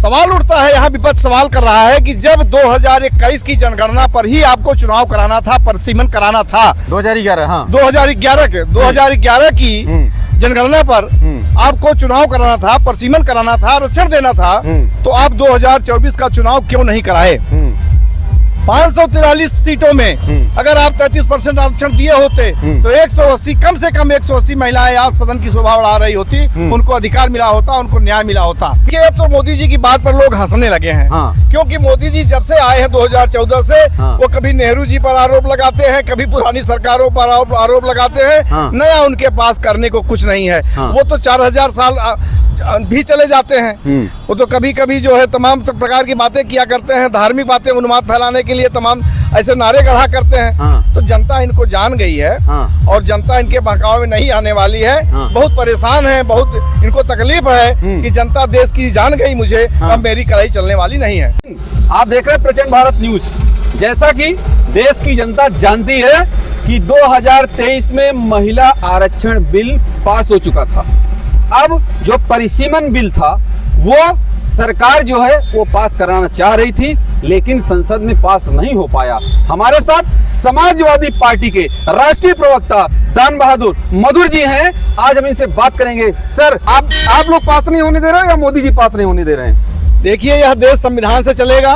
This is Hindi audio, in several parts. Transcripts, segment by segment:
सवाल उठता है, यहाँ विपक्ष सवाल कर रहा है कि जब 2021 की जनगणना पर ही आपको चुनाव कराना था, परिसीमन कराना था 2011, हाँ 2011 की जनगणना पर आपको चुनाव कराना था, परिसीमन कराना था, आरक्षण देना था, तो आप 2024 का चुनाव क्यों नहीं कराए? 543 सीटों में अगर आप 33% आरक्षण दिए होते तो 180 कम से कम 180 महिलाएं आज सदन की शोभा बढ़ा रही होती, उनको अधिकार मिला होता, उनको न्याय मिला होता। अब तो मोदी जी की बात पर लोग हंसने लगे हैं, क्योंकि मोदी जी जब से आए हैं 2014 से वो कभी नेहरू जी पर आरोप लगाते हैं, कभी पुरानी सरकारों पर आरोप लगाते हैं, नया उनके पास करने को कुछ नहीं है। वो तो 4000 साल भी चले जाते हैं, वो तो कभी कभी जो है तमाम प्रकार की बातें किया करते हैं, धार्मिक बातें उन्माद फैलाने के लिए तमाम ऐसे नारे गढ़ा करते हैं। तो जनता इनको जान गई है और जनता इनके बहकावे में नहीं आने वाली है। बहुत परेशान है, बहुत इनको तकलीफ है कि जनता देश की जान गई मुझे, अब मेरी कड़ाई चलने वाली नहीं है। आप देख रहे हैं प्रचंड भारत न्यूज। जैसा कि देश की जनता जानती है कि 2023 में महिला आरक्षण बिल पास हो चुका था। अब जो परिसीमन बिल था वो सरकार जो है वो पास कराना चाह रही थी, लेकिन संसद में पास नहीं हो पाया। हमारे साथ समाजवादी पार्टी के राष्ट्रीय प्रवक्ता दान बहादुर मधुर जी हैं, आज हम इनसे बात करेंगे। सर, आप लोग पास नहीं होने दे रहे हो या मोदी जी पास नहीं होने दे रहे हैं? देखिए, यह देश संविधान से चलेगा,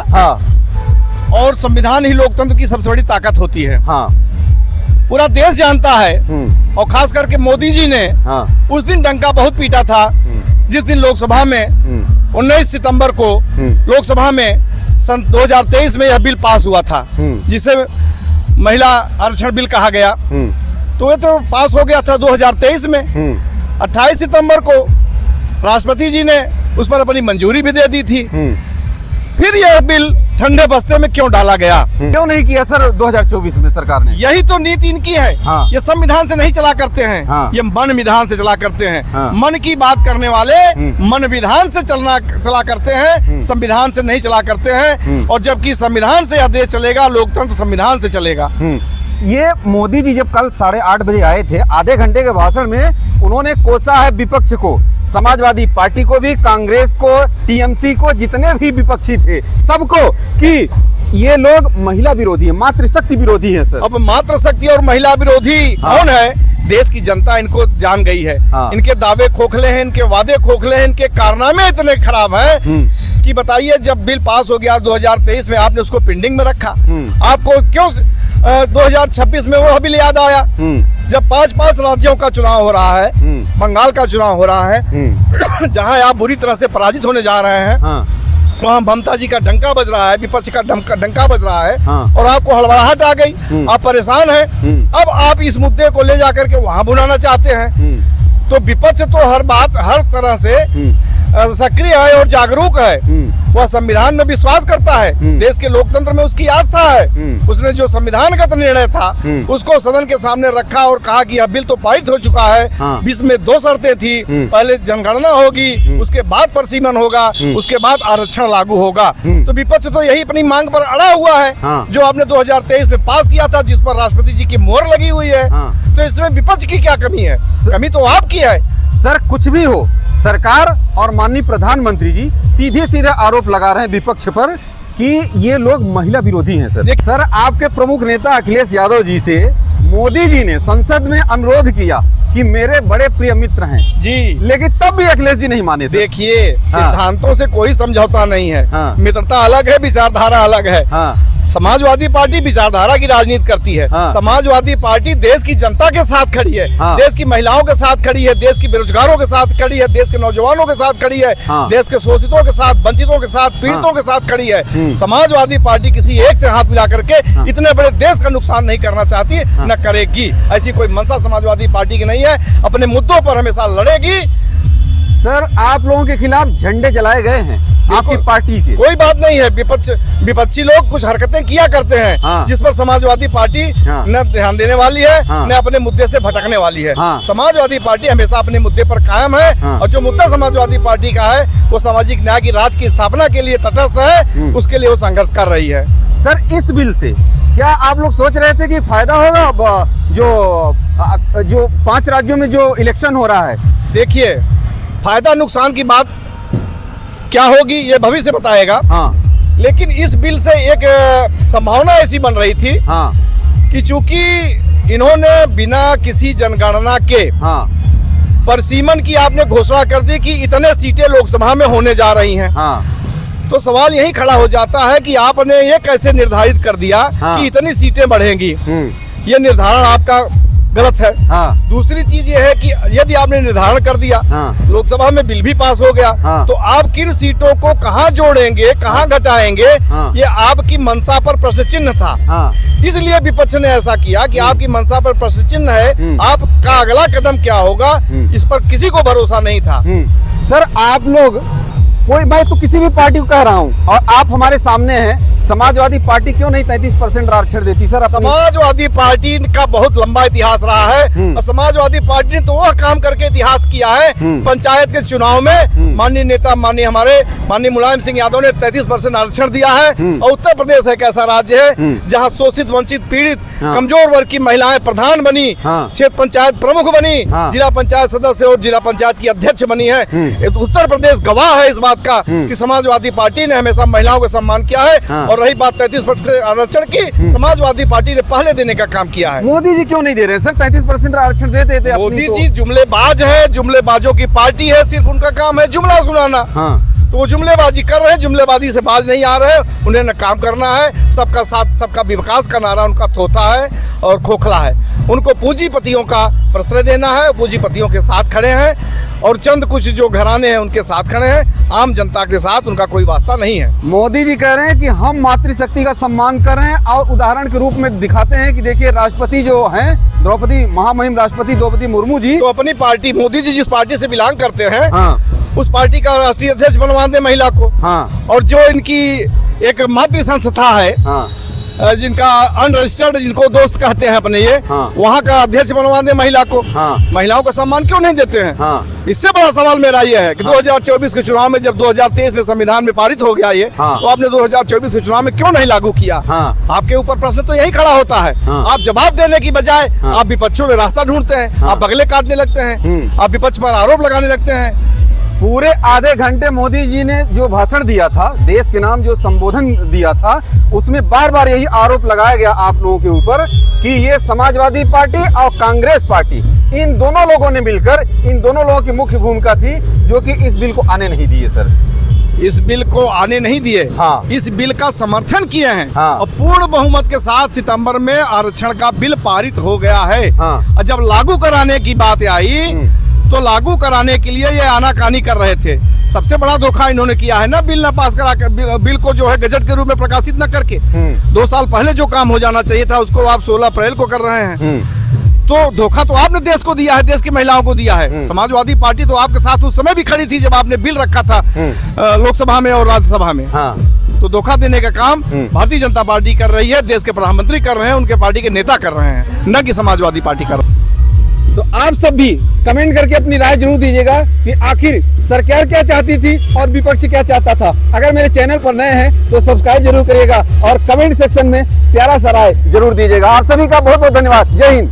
और संविधान ही लोकतंत्र की सबसे बड़ी ताकत होती है। पूरा देश जानता है, और खास करके मोदी जी ने उस दिन डंका बहुत पीटा था जिस दिन लोकसभा में 19 सितंबर को लोकसभा में सन 2023 में यह बिल पास हुआ था, जिसे महिला आरक्षण बिल कहा गया। तो ये तो पास हो गया था 2023 में। 28 सितंबर को राष्ट्रपति जी ने उस पर अपनी मंजूरी भी दे दी थी। फिर यह बिल ठंडे बस्ते में क्यों डाला गया? क्यों नहीं किया सर 2024 में सरकार ने? यही तो नीति इनकी है। ये संविधान से नहीं चला करते हैं, ये मन विधान से चला करते हैं। मन की बात करने वाले मन विधान से चला करते हैं, संविधान से नहीं चला करते हैं। और जबकि संविधान से यह देश चलेगा, लोकतंत्र संविधान से चलेगा। ये मोदी जी जब कल 8:30 बजे आए थे, आधे घंटे के भाषण में उन्होंने कोसा है विपक्ष को, समाजवादी पार्टी को भी, कांग्रेस को, टीएमसी को, जितने भी विपक्षी थे सबको, कि ये लोग महिला विरोधी है, मातृशक्ति विरोधी है। सर, अब मातृशक्ति और महिला विरोधी कौन है? देश की जनता इनको जान गई है। इनके दावे खोखले हैं, इनके वादे खोखले हैं, इनके कारनामे इतने खराब हैं कि बताइए, जब बिल पास हो गया 2023 में, आपने उसको पेंडिंग में रखा। आपको क्यों 2026 में वो बिल याद आया? जब 5 राज्यों का चुनाव हो रहा है, बंगाल का चुनाव हो रहा है, जहां आप बुरी तरह से पराजित होने जा रहे हैं, वहाँ ममता जी का डंका बज रहा है, विपक्ष का डंका बज रहा है, और आपको हड़बड़ाहट आ गई, आप परेशान हैं। अब आप इस मुद्दे को ले जाकर के वहां बुलाना चाहते हैं। तो विपक्ष तो हर बात हर तरह से सक्रिय है और जागरूक है। वह संविधान में विश्वास करता है, देश के लोकतंत्र में उसकी आस्था है। उसने जो संविधानगत निर्णय था उसको सदन के सामने रखा और कहा कि यह बिल तो पारित हो चुका है। इसमें 2 शर्तें थी, पहले जनगणना होगी, उसके बाद परिसीमन होगा, उसके बाद आरक्षण लागू होगा। तो विपक्ष तो यही अपनी मांग पर अड़ा हुआ है, जो आपने 2023 में पास किया था, जिस पर राष्ट्रपति जी की मोहर लगी हुई है। तो इसमें विपक्ष की क्या कमी है? कमी तो आपकी है। सर, कुछ भी हो, सरकार और माननीय प्रधानमंत्री जी सीधे आरोप लगा रहे हैं विपक्ष पर कि ये लोग महिला विरोधी हैं। सर, आपके प्रमुख नेता अखिलेश यादव जी से मोदी जी ने संसद में अनुरोध किया कि मेरे बड़े प्रिय मित्र हैं जी, लेकिन तब भी अखिलेश जी नहीं माने। देखिए, सिद्धांतों से कोई समझौता नहीं है। मित्रता अलग है, विचारधारा अलग है। समाजवादी पार्टी विचारधारा की राजनीति करती है। समाजवादी पार्टी देश की जनता के साथ खड़ी है, देश की महिलाओं के साथ खड़ी है, देश की बेरोजगारों के साथ खड़ी है, देश के नौजवानों के साथ खड़ी है, देश के शोषितों के साथ, वंचितों के साथ, पीड़ितों के साथ खड़ी है। समाजवादी पार्टी किसी एक से हाथ मिला करके इतने बड़े देश का नुकसान नहीं करना चाहती, न करेगी। ऐसी कोई मंशा समाजवादी पार्टी की नहीं है, अपने मुद्दों पर हमेशा लड़ेगी। सर, आप लोगों के खिलाफ झंडे जलाए गए हैं आपकी पार्टी के? कोई बात नहीं है। विपक्षी लोग कुछ हरकतें किया करते हैं जिस पर समाजवादी पार्टी न ध्यान देने वाली है, न अपने मुद्दे से भटकने वाली है। समाजवादी पार्टी हमेशा अपने मुद्दे पर कायम है, और जो मुद्दा समाजवादी पार्टी का है वो सामाजिक न्याय की राज की स्थापना के लिए तटस्थ है, उसके लिए वो संघर्ष कर रही है। सर, इस बिल से क्या आप लोग सोच रहे थे कि फायदा होगा जो 5 राज्यों में जो इलेक्शन हो रहा है? देखिए, फायदा नुकसान की बात क्या होगी ये भविष्य बताएगा। हाँ। लेकिन इस बिल से एक संभावना ऐसी बन रही थी हाँ। कि चूंकि इन्होंने बिना किसी जनगणना के हाँ। परिसीमन की आपने घोषणा कर दी कि इतने सीटें लोकसभा में होने जा रही हैं। हाँ। तो सवाल यही खड़ा हो जाता है कि आपने ये कैसे निर्धारित कर दिया हाँ। कि इतनी सीटें बढ़ेंगी। ये निर्धारण आपका गलत है। हाँ। दूसरी चीज ये है कि यदि आपने निर्धारण कर दिया, हाँ। लोकसभा में बिल भी पास हो गया, हाँ। तो आप किन सीटों को कहां जोड़ेंगे, कहां घटाएंगे, हाँ। ये आपकी मंशा पर प्रश्न चिन्ह था। हाँ। इसलिए विपक्ष ने ऐसा किया कि आपकी मंशा पर प्रश्न चिन्ह है, आपका अगला कदम क्या होगा इस पर किसी को भरोसा नहीं था। सर आप लोग कोई, मैं तो किसी भी पार्टी को कह रहा हूँ और आप हमारे सामने हैं, समाजवादी पार्टी क्यों नहीं 33% आरक्षण देती सर? समाजवादी पार्टी का बहुत लंबा इतिहास रहा है और समाजवादी पार्टी ने तो वह काम करके इतिहास किया है। पंचायत के चुनाव में माननीय नेता माननीय मुलायम सिंह यादव ने 33% आरक्षण दिया है। और उत्तर प्रदेश एक ऐसा राज्य है जहां शोषित, वंचित, पीड़ित, कमजोर वर्ग की महिलाएं प्रधान बनी, क्षेत्र पंचायत प्रमुख बनी, जिला पंचायत सदस्य और जिला पंचायत की अध्यक्ष बनी है। उत्तर प्रदेश गवाह है इस बात का कि समाजवादी पार्टी ने हमेशा महिलाओं का सम्मान किया है। और रही बात 33% आरक्षण की, समाजवादी पार्टी ने पहले देने का काम किया है। मोदी जी क्यों नहीं दे रहे सर? 33% आरक्षण देते थे। मोदी जी जुमलेबाज है, जुमलेबाजों की पार्टी है, सिर्फ उनका काम है जुमला सुनाना। तो वो जुमलेबाजी कर रहे हैं, जुमलेबाजी से बाज नहीं आ रहे हैं। उन्हें न काम करना है, सबका साथ सबका विकास का नारा उनका तोता है और खोखला है। उनको पूंजीपतियों का प्रश्रय देना है, पूंजीपतियों के साथ खड़े हैं और चंद कुछ जो घराने हैं उनके साथ खड़े हैं। आम जनता के साथ उनका कोई वास्ता नहीं है। मोदी जी कह रहे हैं कि हम मातृशक्ति का सम्मान कर रहे हैं और उदाहरण के रूप में दिखाते हैं कि देखिए राष्ट्रपति जो हैं द्रौपदी, महामहिम राष्ट्रपति द्रौपदी मुर्मू जी, तो अपनी पार्टी, मोदी जी जिस पार्टी से बिलोंग करते हैं, हाँ, उस पार्टी का राष्ट्रीय अध्यक्ष बनवा दे महिला को। हाँ। और जो इनकी एक मातृ संस्था है, हाँ, जिनका अनरजिस्टर्ड, जिनको दोस्त कहते हैं अपने, ये हाँ। वहाँ का अध्यक्ष बनवा दे महिला को। हाँ। महिलाओं का सम्मान क्यों नहीं देते हैं? हाँ। इससे बड़ा सवाल मेरा ये है कि 2024 के चुनाव में, जब 2023 में संविधान में पारित हो गया ये, हाँ। तो आपने 2024 के चुनाव में क्यों नहीं लागू किया? हाँ। आपके ऊपर प्रश्न तो यही खड़ा होता है। हाँ। आप जवाब देने की बजाय हाँ। आप विपक्षों में रास्ता ढूंढते हैं। हाँ। आप बगले काटने लगते हैं, आप विपक्ष पर आरोप लगाने लगते हैं। पूरे आधे घंटे मोदी जी ने जो भाषण दिया था, देश के नाम जो संबोधन दिया था, उसमें बार बार यही आरोप लगाया गया आप लोगों के ऊपर कि ये समाजवादी पार्टी और कांग्रेस पार्टी, इन दोनों लोगों ने मिलकर, इन दोनों लोगों की मुख्य भूमिका थी जो कि इस बिल को आने नहीं दिए सर। इस बिल को आने नहीं दिए। हाँ। इस बिल का समर्थन किए हैं। हाँ। और पूर्ण बहुमत के साथ सितंबर में आरक्षण का बिल पारित हो गया है। हाँ। और जब लागू कराने की बात आई तो लागू कराने के लिए ये आनाकानी कर रहे थे। सबसे बड़ा धोखा इन्होंने किया है ना, बिल न पास करा कर, बिल को जो है गजट के रूप में प्रकाशित न करके 2 साल पहले जो काम हो जाना चाहिए था उसको आप 16 अप्रैल को कर रहे हैं। तो धोखा तो आपने देश को दिया है, देश की महिलाओं को दिया है। समाजवादी पार्टी तो आपके साथ उस समय भी खड़ी थी जब आपने बिल रखा था लोकसभा में और राज्यसभा में। हाँ। तो धोखा देने का काम भारतीय जनता पार्टी कर रही है, देश के प्रधानमंत्री कर रहे हैं, उनके पार्टी के नेता कर रहे हैं, न कि समाजवादी पार्टी कर रही है। तो आप सब भी कमेंट करके अपनी राय जरूर दीजिएगा कि आखिर सरकार क्या चाहती थी और विपक्ष क्या चाहता था। अगर मेरे चैनल पर नए हैं तो सब्सक्राइब जरूर करिएगा और कमेंट सेक्शन में प्यारा सा राय जरूर दीजिएगा। आप सभी का बहुत बहुत धन्यवाद। जय हिंद।